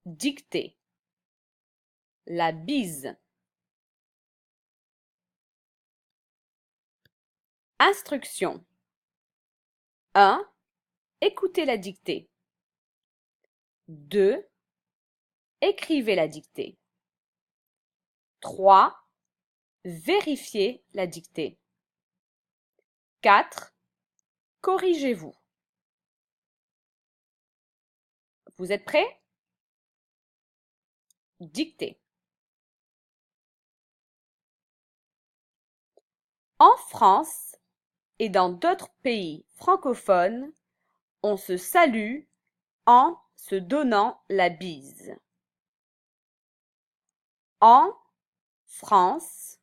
Dictée. La bise. Instruction. 1. Écoutez la dictée. 2. Écrivez la dictée. 3. Vérifiez la dictée. 4. Corrigez-vous. Vous êtes prêts? Dictée. En France et dans d'autres pays francophones, on se salue en se donnant la bise. En France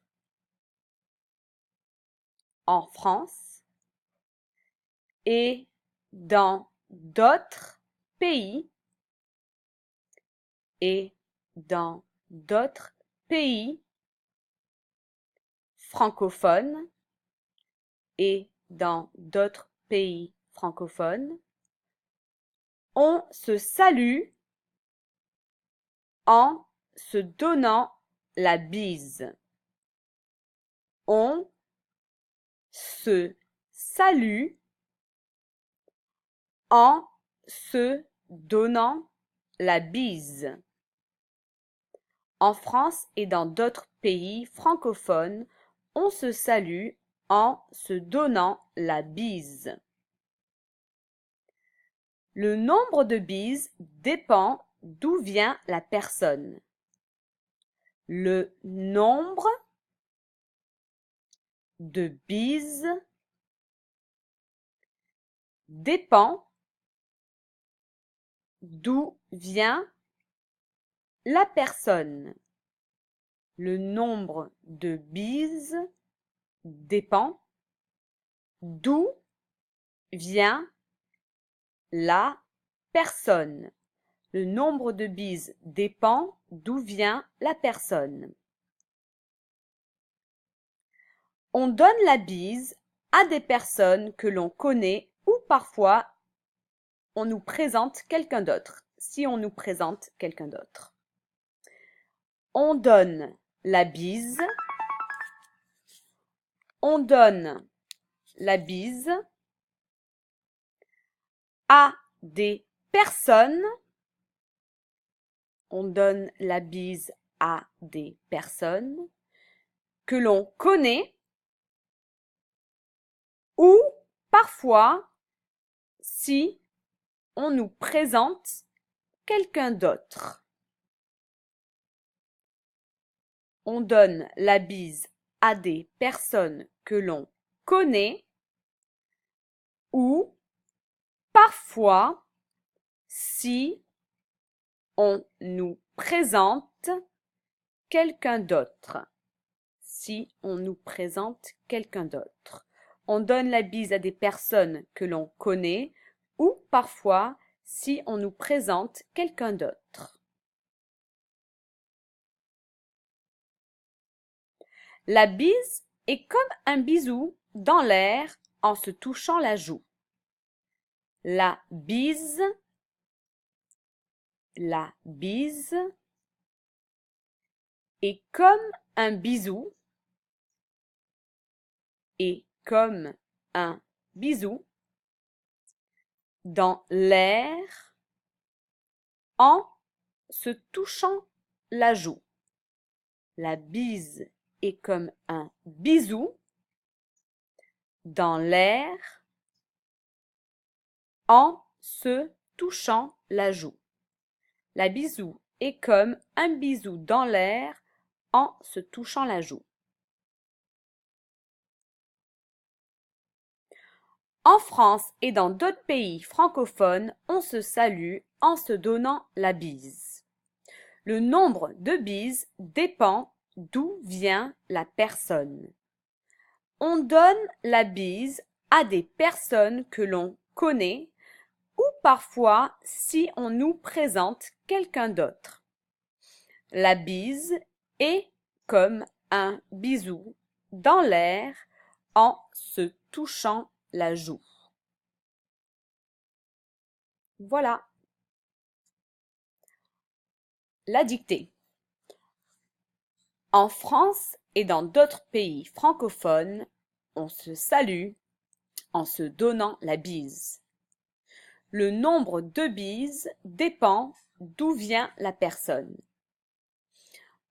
et dans d'autres pays francophones on se salue en se donnant la bise. On se salue en se donnant la bise. En France et dans d'autres pays francophones, on se salue en se donnant la bise. Le nombre de bises dépend d'où vient la personne. Le nombre de bises dépend d'où vient la personne. Le nombre de bises dépend d'où vient la personne. Le nombre de bises dépend d'où vient la personne. On donne la bise à des personnes que l'on connaît ou parfois on nous présente quelqu'un d'autre, si on nous présente quelqu'un d'autre. On donne la bise à des personnes. On donne la bise à des personnes que l'on connaît ou parfois si on nous présente quelqu'un d'autre. On donne la bise à des personnes que l'on connaît ou parfois si on nous présente quelqu'un d'autre. Si on nous présente quelqu'un d'autre. On donne la bise à des personnes que l'on connaît ou parfois si on nous présente quelqu'un d'autre. La bise est comme un bisou dans l'air en se touchant la joue. La bise est comme un bisou dans l'air en se touchant la joue. La bise est comme un bisou dans l'air en se touchant la joue. La bisou est comme un bisou dans l'air en se touchant la joue. En France et dans d'autres pays francophones, on se salue en se donnant la bise. Le nombre de bises dépend d'où vient la personne. On donne la bise à des personnes que l'on connaît ou parfois si on nous présente quelqu'un d'autre. La bise est comme un bisou dans l'air en se touchant la joue. Voilà. La dictée. En France et dans d'autres pays francophones, on se salue en se donnant la bise. Le nombre de bises dépend d'où vient la personne.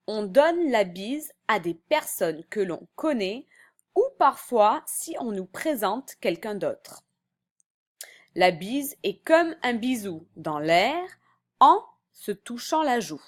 On donne la bise à des personnes que l'on connaît ou parfois si on nous présente quelqu'un d'autre. La bise est comme un bisou dans l'air en se touchant la joue.